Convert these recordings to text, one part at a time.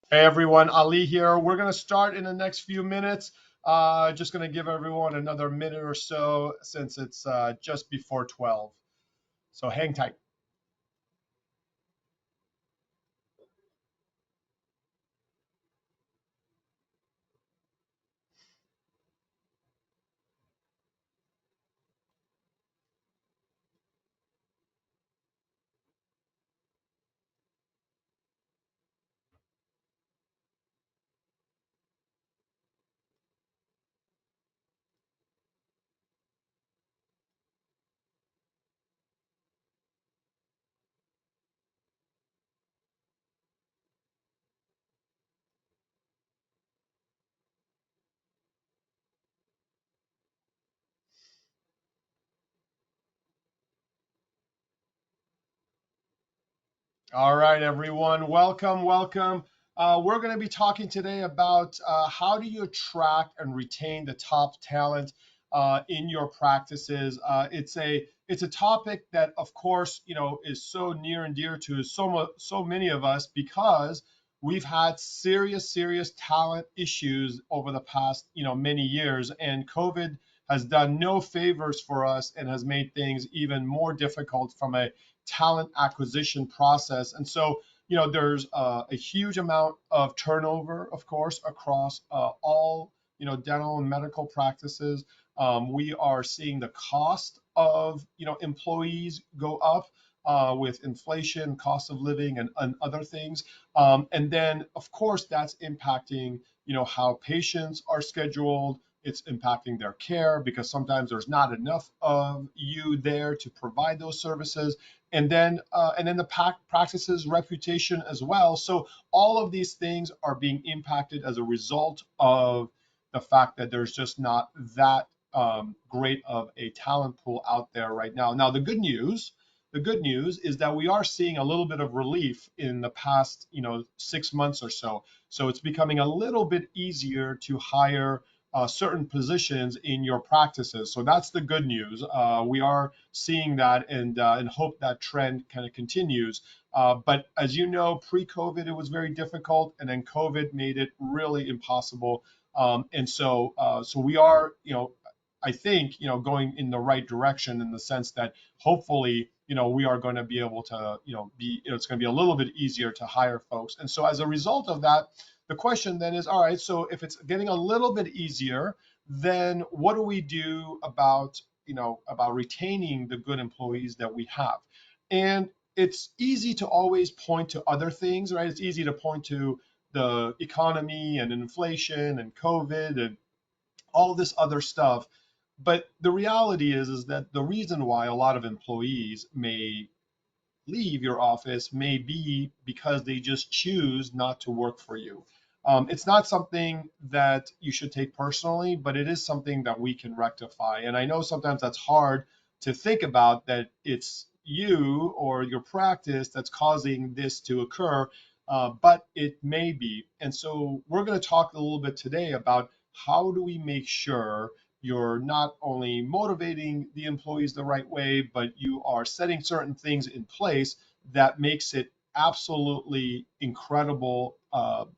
Hey everyone, Ali here. We're going to start in the next few minutes. Just going to give everyone another minute or so since it's just before 12. So hang tight. All right, everyone. Welcome, welcome. We're going to be talking today about how do you attract and retain the top talent in your practices. It's a topic that, of course, is so near and dear to so many of us because we've had serious talent issues over the past many years, and COVID has done no favors for us and has made things even more difficult from a talent acquisition process. And so, there's a huge amount of turnover, of course, across all, dental and medical practices. We are seeing the cost of, employees go up with inflation, cost of living, and other things. And then, of course, that's impacting, how patients are scheduled. It's impacting their care because sometimes there's not enough of you there to provide those services, and then the practice's reputation as well. So all of these things are being impacted as a result of the fact that there's just not that great of a talent pool out there right now. Now the good news is that we are seeing a little bit of relief in the past 6 months or so. So it's becoming a little bit easier to hire certain positions in your practices. So that's the good news. We are seeing that, and hope that trend kind of continues. But as you know, pre-COVID, it was very difficult, and then COVID made it really impossible. And so we are, I think, going in the right direction in the sense that hopefully, we are going to be able to, it's going to be a little bit easier to hire folks. And so as a result of that, the question then is, all right, so if it's getting a little bit easier, then what do we do about retaining the good employees that we have? And it's easy to always point to other things, right? It's easy to point to the economy and inflation and COVID and all this other stuff. But the reality is that the reason why a lot of employees may leave your office may be because they just choose not to work for you. It's not something that you should take personally, but it is something that we can rectify. And I know sometimes that's hard to think about, that it's you or your practice that's causing this to occur, but it may be. And so we're going to talk a little bit today about how do we make sure you're not only motivating the employees the right way, but you are setting certain things in place that makes it absolutely incredible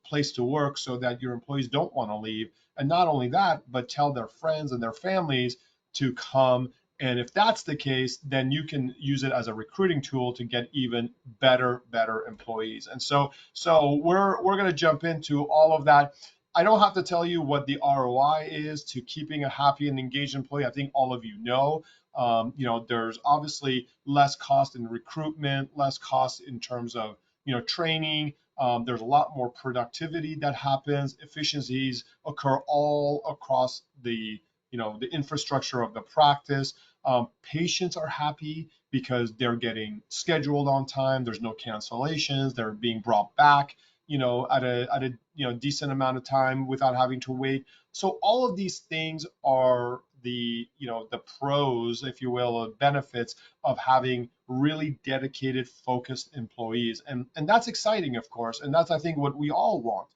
place to work so that your employees don't want to leave. And not only that, but tell their friends and their families to come. And if that's the case, then you can use it as a recruiting tool to get even better employees. And so we're going to jump into all of that. I don't have to tell you what the ROI is to keeping a happy and engaged employee. I think all of you know. There's obviously less cost in recruitment, less cost in terms of training. There's a lot more productivity that happens. Efficiencies occur all across the infrastructure of the practice. Patients are happy because they're getting scheduled on time. There's no cancellations. They're being brought back, at a decent amount of time without having to wait. So all of these things are the pros, if you will, or benefits of having really dedicated, focused employees, and that's exciting, of course, and that's, I think, what we all want.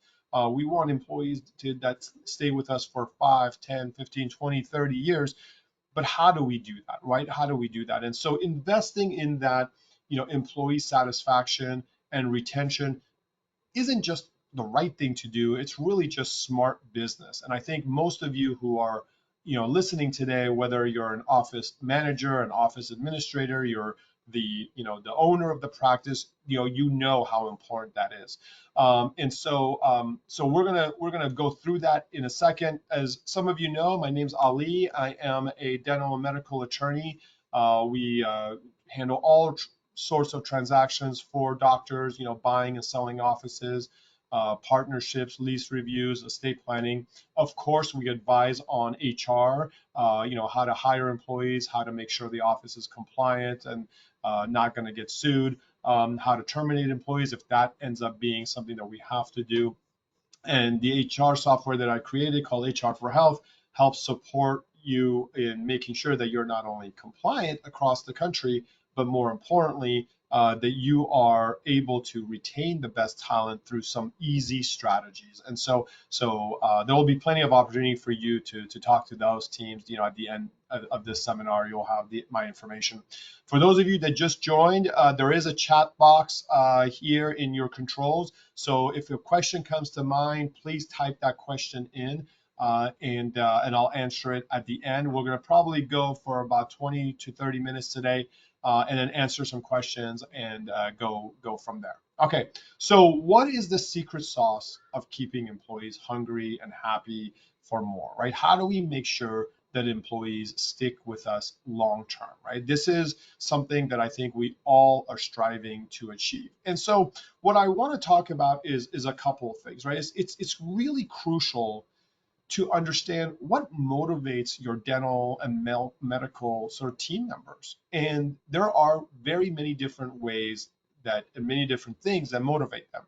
We want employees that stay with us for 5, 10, 15, 20, 30 years. But how do we do that, right? How do we do that? And so investing in that, employee satisfaction and retention isn't just the right thing to do. It's really just smart business. And I think most of you who are, listening today, whether you're an office manager, an office administrator, you're the owner of the practice, you know how important that is. So we're gonna go through that in a second. As some of you know, my name's Ali. I am a dental and medical attorney. We handle all sorts of transactions for doctors, buying and selling offices, partnerships, lease reviews, estate planning. Of course, we advise on HR, how to hire employees, how to make sure the office is compliant and not going to get sued, how to terminate employees if that ends up being something that we have to do. And the HR software that I created called HR for Health helps support you in making sure that you're not only compliant across the country, but more importantly, that you are able to retain the best talent through some easy strategies. And so there will be plenty of opportunity for you to talk to those teams. At the end of this seminar, you'll have my information. For those of you that just joined, there is a chat box here in your controls. So if a question comes to mind, please type that question in, and I'll answer it at the end. We're going to probably go for about 20 to 30 minutes today, and then answer some questions and go from there. Okay, so what is the secret sauce of keeping employees hungry and happy for more, right? How do we make sure that employees stick with us long term, right? This is something that I think we all are striving to achieve. And so what I want to talk about is a couple of things, right? It's really crucial to understand what motivates your dental and medical sort of team members. And there are very many different ways and many different things that motivate them.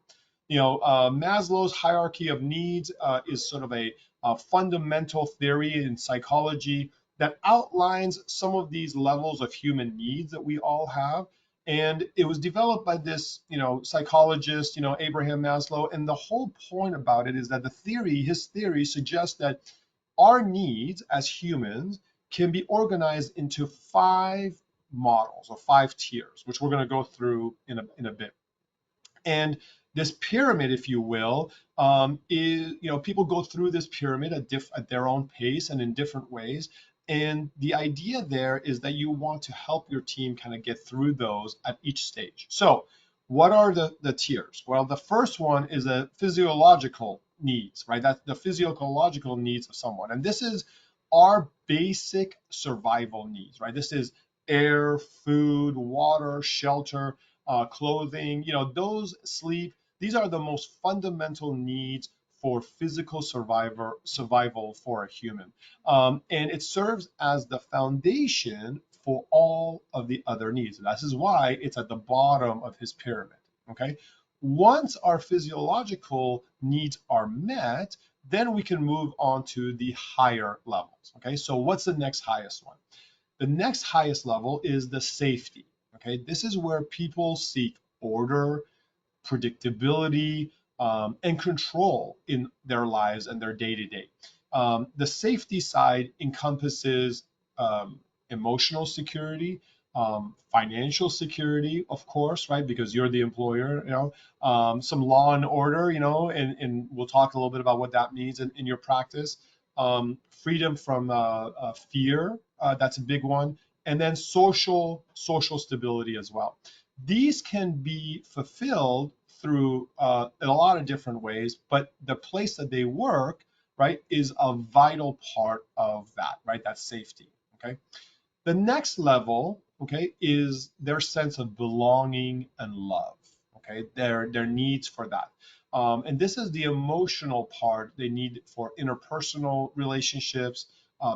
Maslow's hierarchy of needs is sort of a fundamental theory in psychology that outlines some of these levels of human needs that we all have. And it was developed by this, psychologist, Abraham Maslow. And the whole point about it is that his theory suggests that our needs as humans can be organized into 5 models or 5 tiers, which we're going to go through in a bit. And this pyramid, if you will, is, people go through this pyramid at their own pace and in different ways. And the idea there is that you want to help your team kind of get through those at each stage. So what are the tiers? Well, the first one is a physiological needs, right? That's the physiological needs of someone. And this is our basic survival needs, right? This is air, food, water, shelter, clothing, those sleep. These are the most fundamental needs for physical survival for a human. And it serves as the foundation for all of the other needs. This is why it's at the bottom of his pyramid, okay? Once our physiological needs are met, then we can move on to the higher levels, okay? So what's the next highest one? The next highest level is the safety, okay? This is where people seek order, predictability, and control in their lives and their day-to-day. The safety side encompasses emotional security, financial security, of course, right? Because you're the employer, some law and order, and we'll talk a little bit about what that means in your practice. Freedom from fear, that's a big one. And then social stability as well. These can be fulfilled through in a lot of different ways, but the place that they work, right, is a vital part of that, right? That's safety, okay? The next level, okay, is their sense of belonging and love, okay? Their needs for that. And this is the emotional part they need for interpersonal relationships,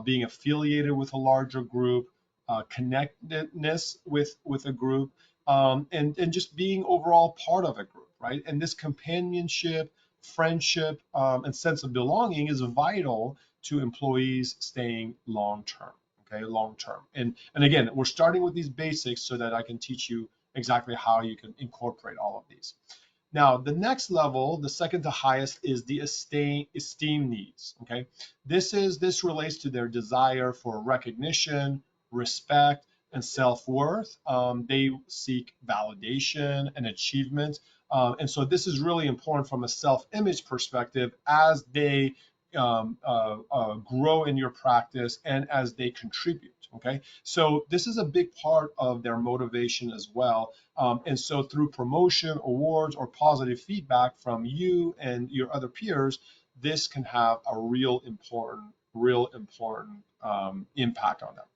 being affiliated with a larger group, connectedness with a group, and just being overall part of a group, right? And this companionship, friendship, and sense of belonging is vital to employees staying long term, okay, long term. And again, we're starting with these basics so that I can teach you exactly how you can incorporate all of these. Now, the next level, the second to highest, is the esteem needs, okay? This relates to their desire for recognition, respect, and self-worth. They seek validation and achievement. And so this is really important from a self-image perspective as they grow in your practice and as they contribute. Okay, so this is a big part of their motivation as well. And so through promotion, awards, or positive feedback from you and your other peers, this can have a real important impact on them.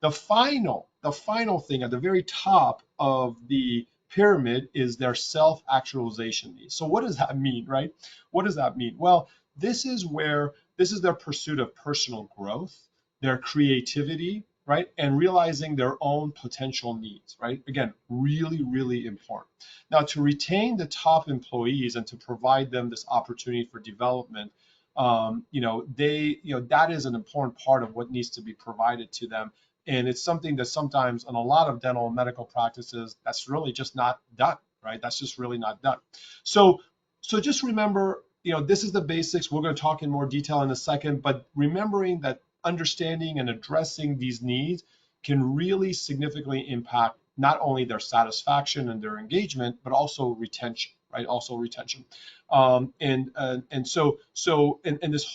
The final thing at the very top of the pyramid is their self-actualization needs. So what does that mean, right? What does that mean? Well, this is their pursuit of personal growth, their creativity, right? And realizing their own potential needs, right? Again, really, really important. Now, to retain the top employees and to provide them this opportunity for development, that is an important part of what needs to be provided to them. And it's something that sometimes in a lot of dental and medical practices, that's really just not done, right? That's just really not done. So just remember, this is the basics. We're going to talk in more detail in a second, but remembering that understanding and addressing these needs can really significantly impact not only their satisfaction and their engagement, but also retention, right? Also retention. And this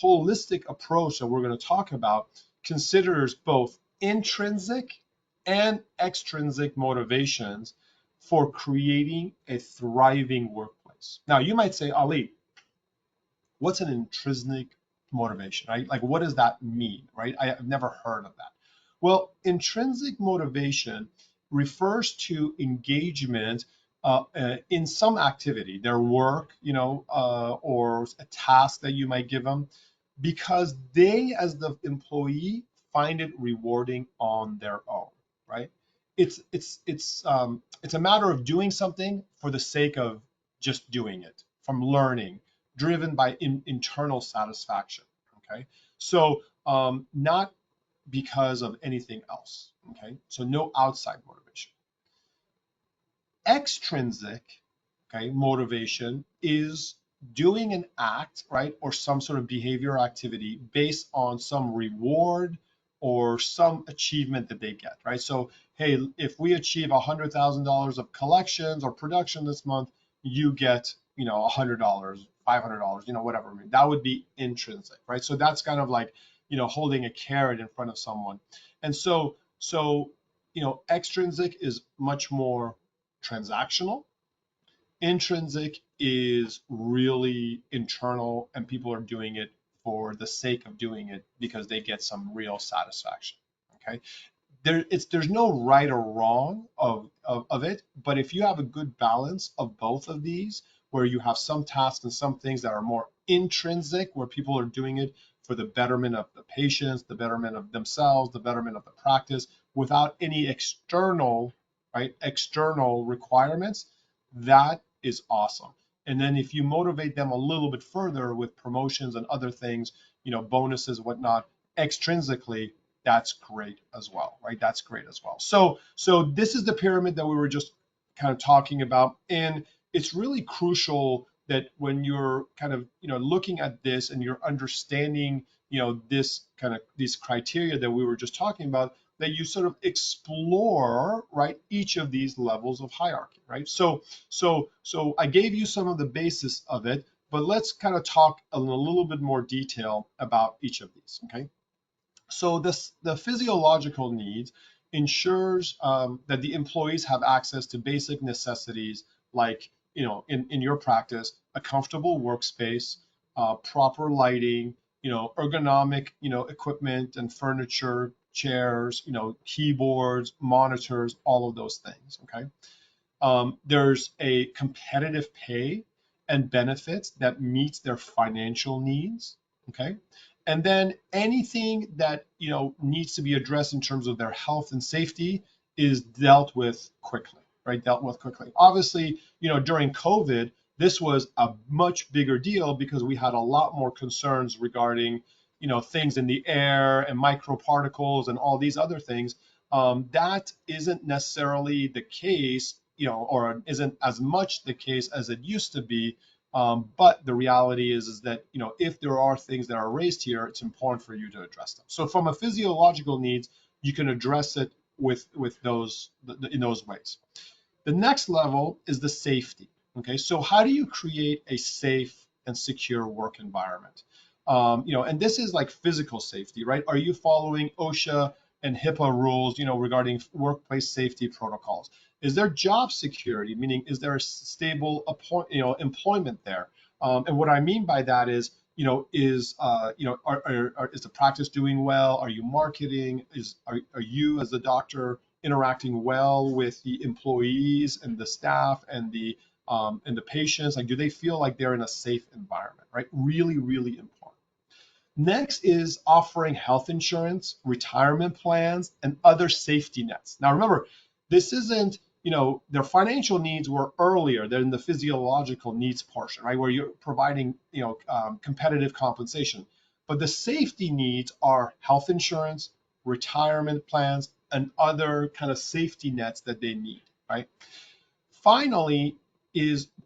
holistic approach that we're going to talk about considers both intrinsic and extrinsic motivations for creating a thriving workplace. Now, you might say, Ali, what's an intrinsic motivation, right? Like, what does that mean, right? I've never heard of that. Well, intrinsic motivation refers to engagement in some activity, their work, or a task that you might give them, because they, as the employee, find it rewarding on their own, right? It's a matter of doing something for the sake of just doing it, from learning, driven by internal satisfaction. Okay, so not because of anything else. Okay, so no outside motivation. Extrinsic, okay, motivation is doing an act, right, or some sort of behavior or activity based on some reward or some achievement that they get, right? So, hey, if we achieve $100,000 of collections or production this month, you get, $100, $500, whatever. I mean, that would be intrinsic, right? So that's kind of like, holding a carrot in front of someone. And so, extrinsic is much more transactional. Intrinsic is really internal, and people are doing it for the sake of doing it because they get some real satisfaction. Okay, there's no right or wrong of it, but if you have a good balance of both of these, where you have some tasks and some things that are more intrinsic, where people are doing it for the betterment of the patients, the betterment of themselves, the betterment of the practice, without any external requirements, that is awesome. And then if you motivate them a little bit further with promotions and other things, bonuses, whatnot, extrinsically, that's great as well, right? That's great as well. So this is the pyramid that we were just kind of talking about. And it's really crucial that when you're kind of, looking at this and you're understanding, this kind of these criteria that we were just talking about, that you sort of explore, right, each of these levels of hierarchy, right? So I gave you some of the basis of it, but let's kind of talk in a little bit more detail about each of these, okay? So the physiological needs ensures that the employees have access to basic necessities like, in your practice, a comfortable workspace, proper lighting, ergonomic, equipment and furniture, chairs, keyboards, monitors, all of those things, okay? There's a competitive pay and benefits that meets their financial needs, okay? And then anything that needs to be addressed in terms of their health and safety is dealt with quickly, right? Dealt with quickly. Obviously, during COVID, this was a much bigger deal because we had a lot more concerns regarding, things in the air and microparticles and all these other things. That isn't necessarily the case, or isn't as much the case as it used to be. But the reality is that, if there are things that are raised here, it's important for you to address them. So from a physiological needs, you can address it with those in those ways. The next level is the safety. Okay, so how do you create a safe and secure work environment? And this is like physical safety, right? Are you following OSHA and HIPAA rules, regarding workplace safety protocols? Is there job security, meaning is there a stable employment there? And what I mean by that is, is the practice doing well? Are you marketing? Are you as the doctor interacting well with the employees and the staff and the patients? Like, do they feel like they're in a safe environment, right? Really, really important. Next is offering health insurance, retirement plans, and other safety nets. Now, remember, this isn't, their financial needs were earlier than the physiological needs portion, right? Where you're providing, competitive compensation. But the safety needs are health insurance, retirement plans, and other kind of safety nets that they need, right? Finally,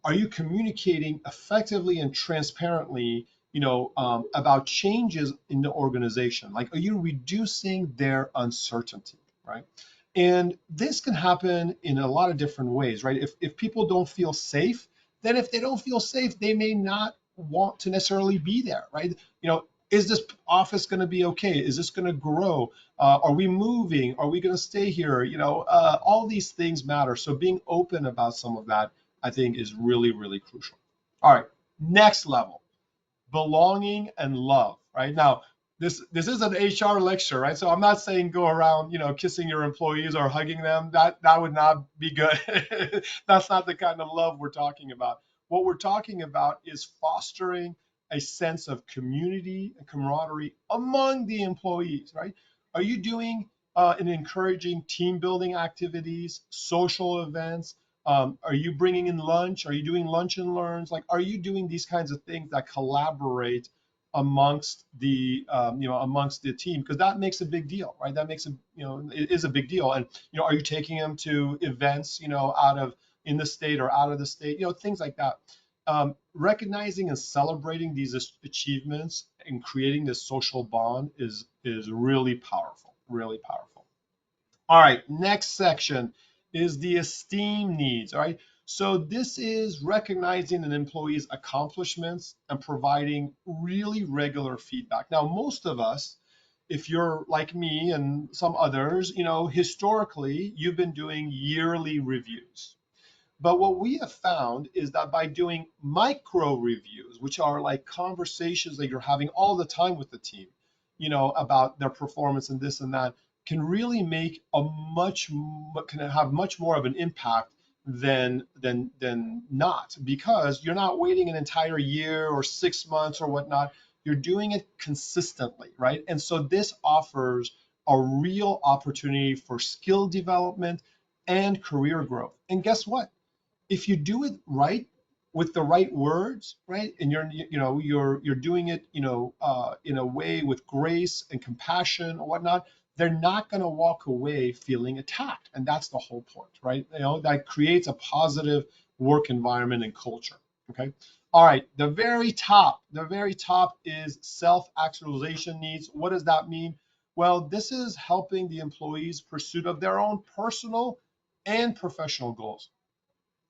are you communicating effectively and transparently, about changes in the organization? Like, are you reducing their uncertainty, right? And this can happen in a lot of different ways, right? If people don't feel safe, then if they don't feel safe, they may not want to necessarily be there, right? Is this office going to be okay? Is this going to grow? Are we moving? Are we going to stay here? All these things matter. So being open about some of that, I think, is really, really crucial. All right, next level, belonging and love, right? Now, this is an HR lecture, right? So I'm not saying go around, kissing your employees or hugging them. That would not be good. That's not the kind of love we're talking about. What we're talking about is fostering a sense of community and camaraderie among the employees, right? Are you doing and encouraging team building activities, social events? Are you bringing in lunch? Are you doing lunch and learns? Like, are you doing these kinds of things that collaborate amongst amongst the team? Because that makes a big deal, right? That makes it is a big deal. And are you taking them to events, out of in the state or out of the state, things like that. Recognizing and celebrating these achievements and creating this social bond is really powerful, really powerful. All right, next section is the esteem needs. All right, so this is recognizing an employee's accomplishments and providing really regular feedback. Now, most of us, if you're like me and some others, historically, you've been doing yearly reviews. But what we have found is that by doing micro reviews, which are like conversations that you're having all the time with the team, about their performance and this and that, can really make can have much more of an impact than not, because you're not waiting an entire year or 6 months or whatnot. You're doing it consistently, right? And so this offers a real opportunity for skill development and career growth. And guess what? If you do it right with the right words, right, and you're doing it, in a way with grace and compassion or whatnot, they're not going to walk away feeling attacked, and that's the whole point, right? That creates a positive work environment and culture. Okay. All right. The very top is self-actualization needs. What does that mean? Well, this is helping the employees' pursuit of their own personal and professional goals.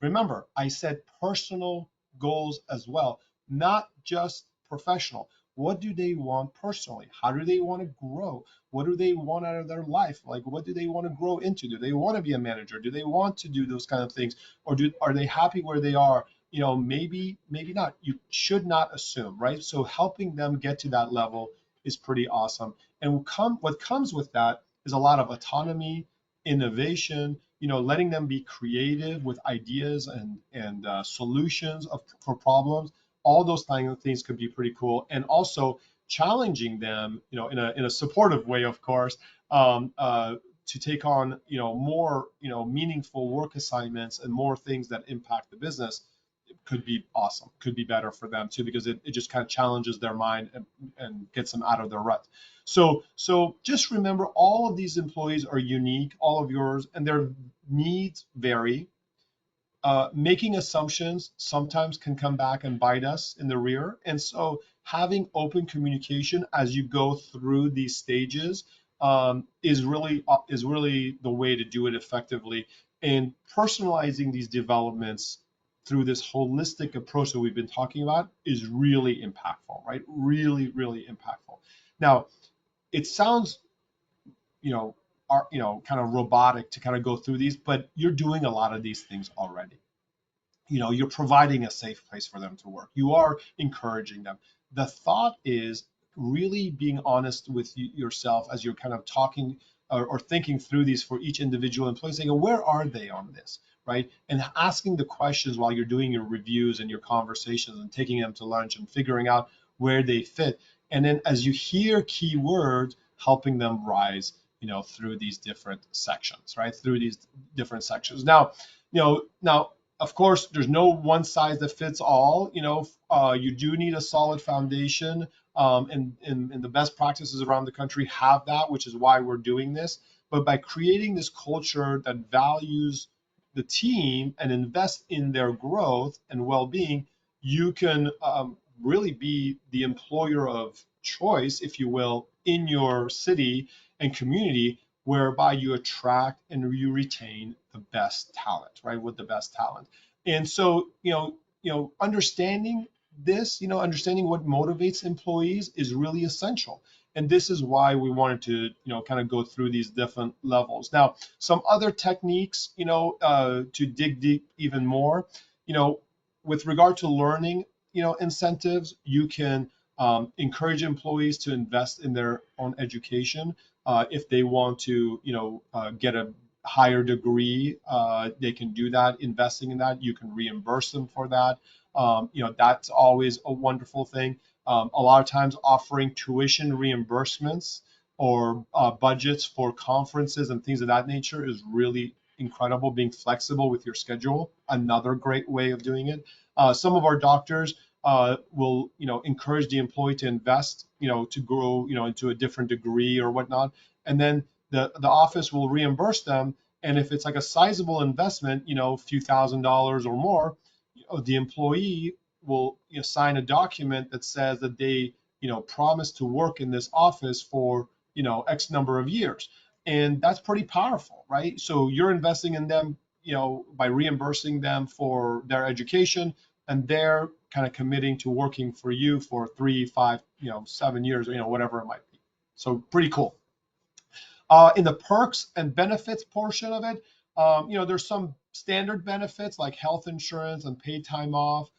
Remember, I said personal goals as well, not just professional. What do they want personally? How do they want to grow? What do they want out of their life? Like, what do they want to grow into? Do they want to be a manager? Do they want to do those kind of things? Or are they happy where they are? Maybe not. You should not assume, right? So helping them get to that level is pretty awesome. And what comes with that is a lot of autonomy, innovation, letting them be creative with ideas and solutions for problems. All those kind of things could be pretty cool, and also challenging them, in a supportive way, of course, to take on, more, meaningful work assignments and more things that impact the business. It could be awesome, could be better for them too, because it just kind of challenges their mind and gets them out of their rut. So just remember, all of these employees are unique, all of yours, and their needs vary. Making assumptions sometimes can come back and bite us in the rear. And so having open communication as you go through these stages is really the way to do it effectively. And personalizing these developments through this holistic approach that we've been talking about is really impactful, right? Really, really impactful. Now, it sounds, you know, kind of robotic to kind of go through these, but you're doing a lot of these things already. You're providing a safe place for them to work. You are encouraging them. The thought is really being honest with yourself as you're kind of talking or thinking through these for each individual employee, saying, where are they on this, right? And asking the questions while you're doing your reviews and your conversations and taking them to lunch and figuring out where they fit. And then as you hear keywords, helping them rise, through these different sections, right? Through these different sections. Now, of course, there's no one size that fits all. You do need a solid foundation, and the best practices around the country have that, which is why we're doing this. But by creating this culture that values the team and invest in their growth and well-being, you can really be the employer of choice, if you will, in your city and community, whereby you attract and you retain the best talent, right? With the best talent. And so, understanding this, understanding what motivates employees is really essential. And this is why we wanted to, kind of go through these different levels. Now, some other techniques, to dig deep even more, with regard to learning, incentives, you can encourage employees to invest in their own education. If they want to, get a higher degree, they can do that. Investing in that, you can reimburse them for that. That's always a wonderful thing. A lot of times, offering tuition reimbursements or budgets for conferences and things of that nature is really incredible. Being flexible with your schedule, another great way of doing it. Some of our doctors will, encourage the employee to invest, to grow, into a different degree or whatnot, and then the office will reimburse them. And if it's like a sizable investment, a few $1,000s or more, the employee will, sign a document that says that they, promise to work in this office for, X number of years. And that's pretty powerful, right? So you're investing in them, by reimbursing them for their education, and they're kind of committing to working for you for 3, 5, 7 years, whatever it might be. So pretty cool. In the perks and benefits portion of it, there's some standard benefits like health insurance and paid time off.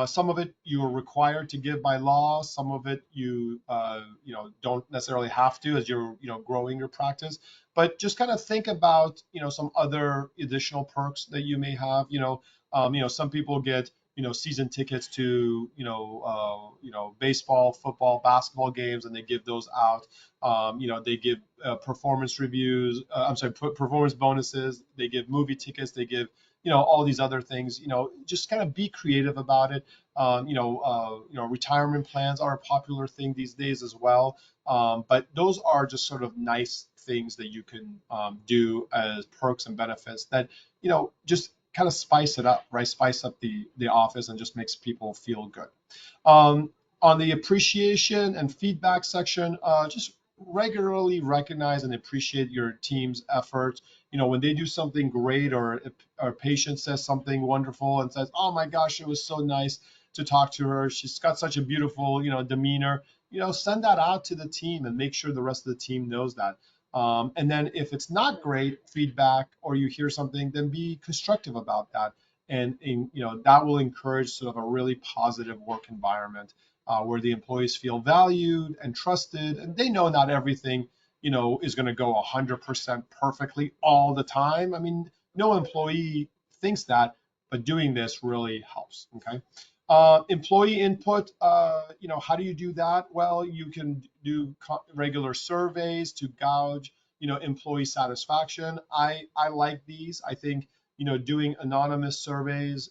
Some of it you are required to give by law. Some of it don't necessarily have to as you're, growing your practice. But just kind of think about, some other additional perks that you may have. Some people get, season tickets to, baseball, football, basketball games, and they give those out. They give performance reviews. Performance bonuses. They give movie tickets. They give, all these other things. Just kind of be creative about it. Retirement plans are a popular thing these days as well. But those are just sort of nice things that you can do as perks and benefits that, just kind of spice it up, right? Spice up the office and just makes people feel good. On the appreciation and feedback section, just regularly recognize and appreciate your team's efforts. When they do something great, or a patient says something wonderful and says, "Oh my gosh, it was so nice to talk to her. She's got such a beautiful, demeanor." Send that out to the team and make sure the rest of the team knows that. And then if it's not great feedback or you hear something, then be constructive about that. And that will encourage sort of a really positive work environment where the employees feel valued and trusted, and they know not everything, is going to go 100% perfectly all the time. I mean, no employee thinks that, but doing this really helps. Okay. Employee input, how do you do that? Well, you can do regular surveys to gauge, employee satisfaction. I like these. I think, doing anonymous surveys,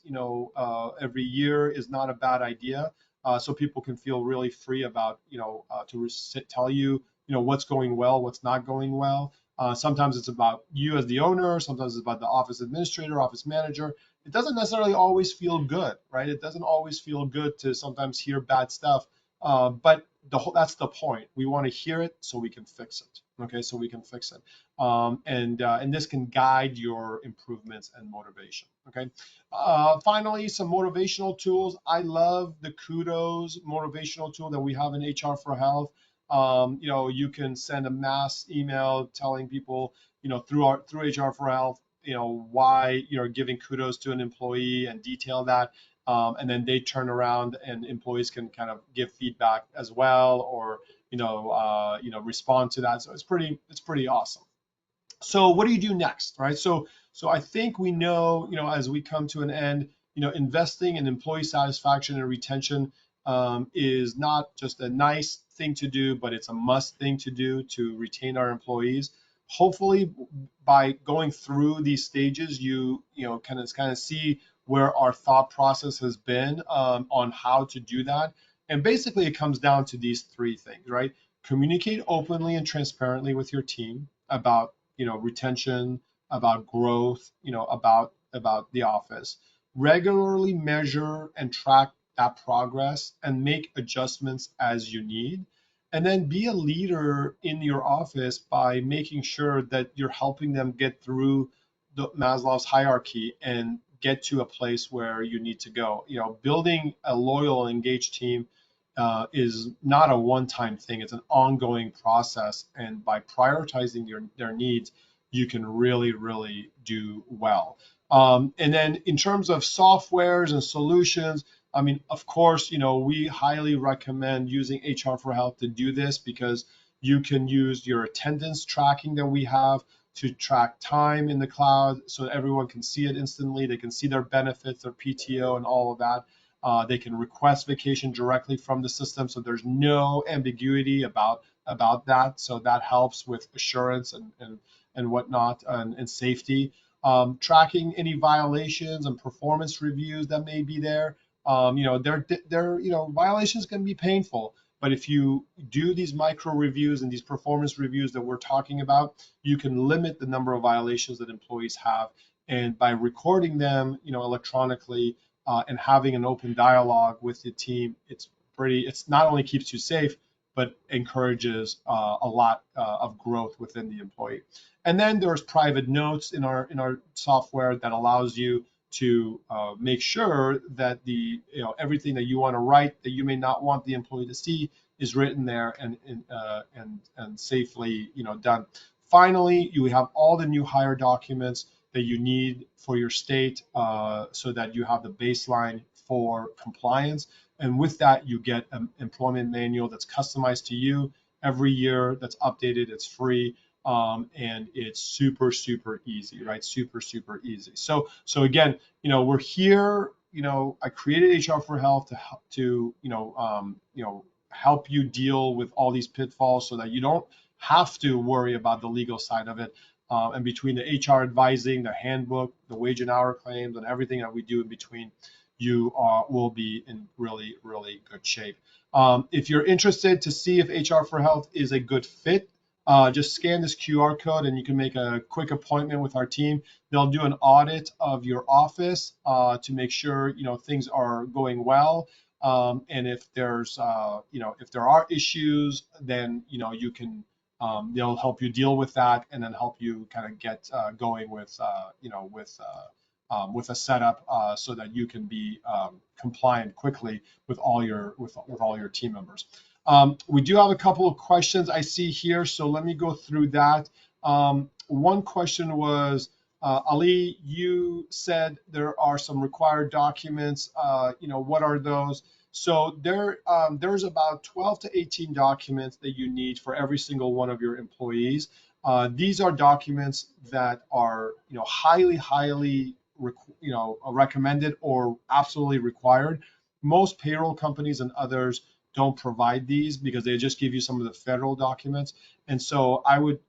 every year is not a bad idea. So people can feel really free about, to tell you, what's going well, what's not going well. Sometimes it's about you as the owner. Sometimes it's about the office administrator, office manager. It doesn't necessarily always feel good, right? It doesn't always feel good to sometimes hear bad stuff. But that's the point. We want to hear it so we can fix it. Okay, so we can fix it. And this can guide your improvements and motivation. Okay. Finally, some motivational tools. I love the Kudos motivational tool that we have in HR for Health. You can send a mass email telling people, through HR for Health, why you're giving kudos to an employee and detail that. And then they turn around and employees can kind of give feedback as well, or respond to that. So it's pretty awesome. So what do you do next, right? So I think we know, as we come to an end, investing in employee satisfaction and retention is not just a nice thing to do, but it's a must thing to do to retain our employees. Hopefully, by going through these stages, you kind of see where our thought process has been on how to do that. And basically, it comes down to these three things, right? Communicate openly and transparently with your team about retention, about growth, about the office. Regularly measure and track that progress and make adjustments as you need. And then be a leader in your office by making sure that you're helping them get through the Maslow's hierarchy and get to a place where you need to go. Building a loyal, engaged team is not a one-time thing. It's an ongoing process, and by prioritizing their needs, you can really, really do well. And then in terms of softwares and solutions, I mean, of course, we highly recommend using HR for Health to do this, because you can use your attendance tracking that we have to track time in the cloud, so everyone can see it instantly. They can see their benefits, their PTO, and all of that. They can request vacation directly from the system, so there's no ambiguity about that. So that helps with assurance and whatnot, and safety. Tracking any violations and performance reviews that may be there. Violations can be painful, but if you do these micro reviews and these performance reviews that we're talking about, you can limit the number of violations that employees have. And by recording them, electronically, and having an open dialogue with the team, it's not only keeps you safe, but encourages a lot of growth within the employee. And then there's private notes in our software that allows you to make sure that everything that you want to write that you may not want the employee to see is written there and safely done. Finally, you have all the new hire documents that you need for your state, so that you have the baseline for compliance. And with that, you get an employment manual that's customized to you every year, that's updated, it's free, and it's super, super easy, right? Super, super easy. So again, we're here. I created HR for Health to help you deal with all these pitfalls, so that you don't have to worry about the legal side of it. And between the HR advising, the handbook, the wage and hour claims, and everything that we do in between, you will be in really, really good shape. If you're interested to see if HR for Health is a good fit, just scan this QR code and you can make a quick appointment with our team. They'll do an audit of your office to make sure things are going well. And if there's if there are issues, then you can they'll help you deal with that, and then help you kind of get going with with a setup so that you can be compliant quickly with all your team members. We do have a couple of questions I see here, so let me go through that. One question was, Ali, you said there are some required documents. What are those? So there's about 12 to 18 documents that you need for every single one of your employees. These are documents that are highly recommended or absolutely required. Most payroll companies and others don't provide these because they just give you some of the federal documents. And so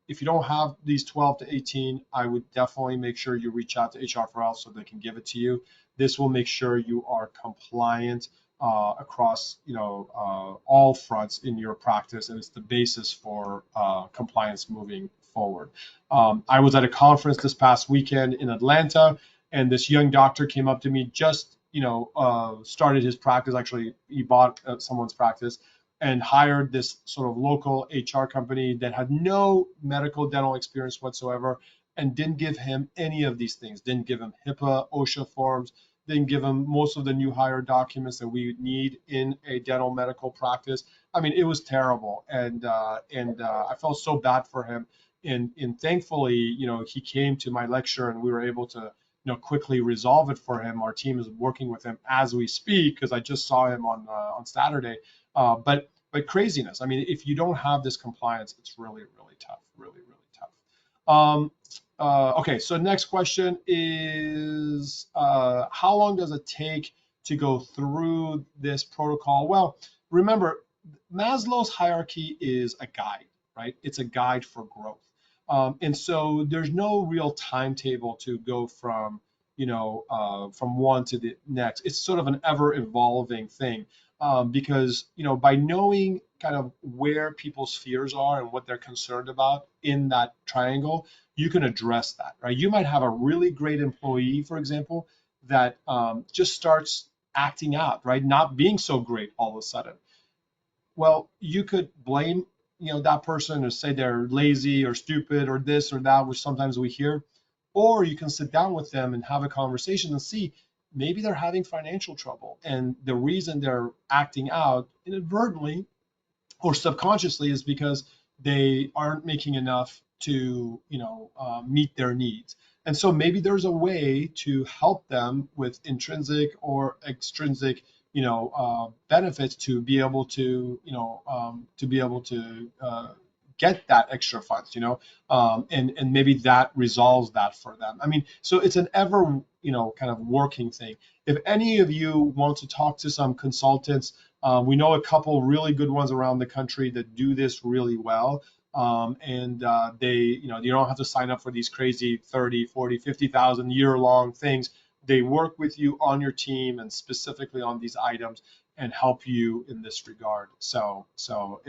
if you don't have these 12 to 18, I would definitely make sure you reach out to HR for Health so they can give it to you. This will make sure you are compliant across all fronts in your practice, and it's the basis for compliance moving forward. I was at a conference this past weekend in Atlanta, and this young doctor came up to me, just started his practice. Actually, he bought someone's practice, and hired this sort of local HR company that had no medical dental experience whatsoever and didn't give him any of these things, didn't give him HIPAA, OSHA forms, didn't give him most of the new hire documents that we need in a dental medical practice. I mean, it was terrible, and I felt so bad for him. And thankfully, he came to my lecture, and we were able to, quickly resolve it for him. Our team is working with him as we speak because I just saw him on Saturday. But craziness. I mean, if you don't have this compliance, it's really really tough, really really tough. Okay, so next question is how long does it take to go through this protocol? Well, remember, Maslow's hierarchy is a guide, right? It's a guide for growth. And so there's no real timetable to go from, from one to the next. It's sort of an ever evolving thing, because, by knowing kind of where people's fears are and what they're concerned about in that triangle, you can address that, right? You might have a really great employee, for example, that just starts acting out, right? Not being so great all of a sudden. Well, you could blame, that person or say they're lazy or stupid or this or that, which sometimes we hear, or you can sit down with them and have a conversation and see maybe they're having financial trouble, and the reason they're acting out inadvertently or subconsciously is because they aren't making enough to meet their needs. And so maybe there's a way to help them with intrinsic or extrinsic benefits to be able to get that extra funds, and maybe that resolves that for them. I mean, so it's an ever kind of working thing. If any of you want to talk to some consultants, we know a couple really good ones around the country that do this really well. And they, you don't have to sign up for these crazy 30, 40, 50,000 year-long things. They work with you on your team and specifically on these items and help you in this regard. So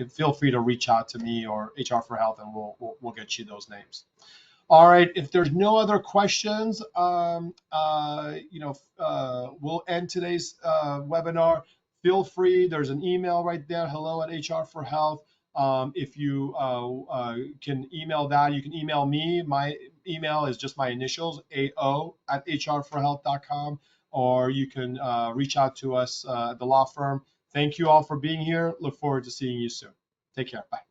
feel free to reach out to me or HR for Health, and we'll get you those names. All right, if there's no other questions, we'll end today's webinar. Feel free, there's an email right there, hello@HR for Health. If you can email that, you can email me. My email is just my initials, ao@hrforhealth.com, or you can reach out to us at the law firm. Thank you all for being here. Look forward to seeing you soon. Take care. Bye.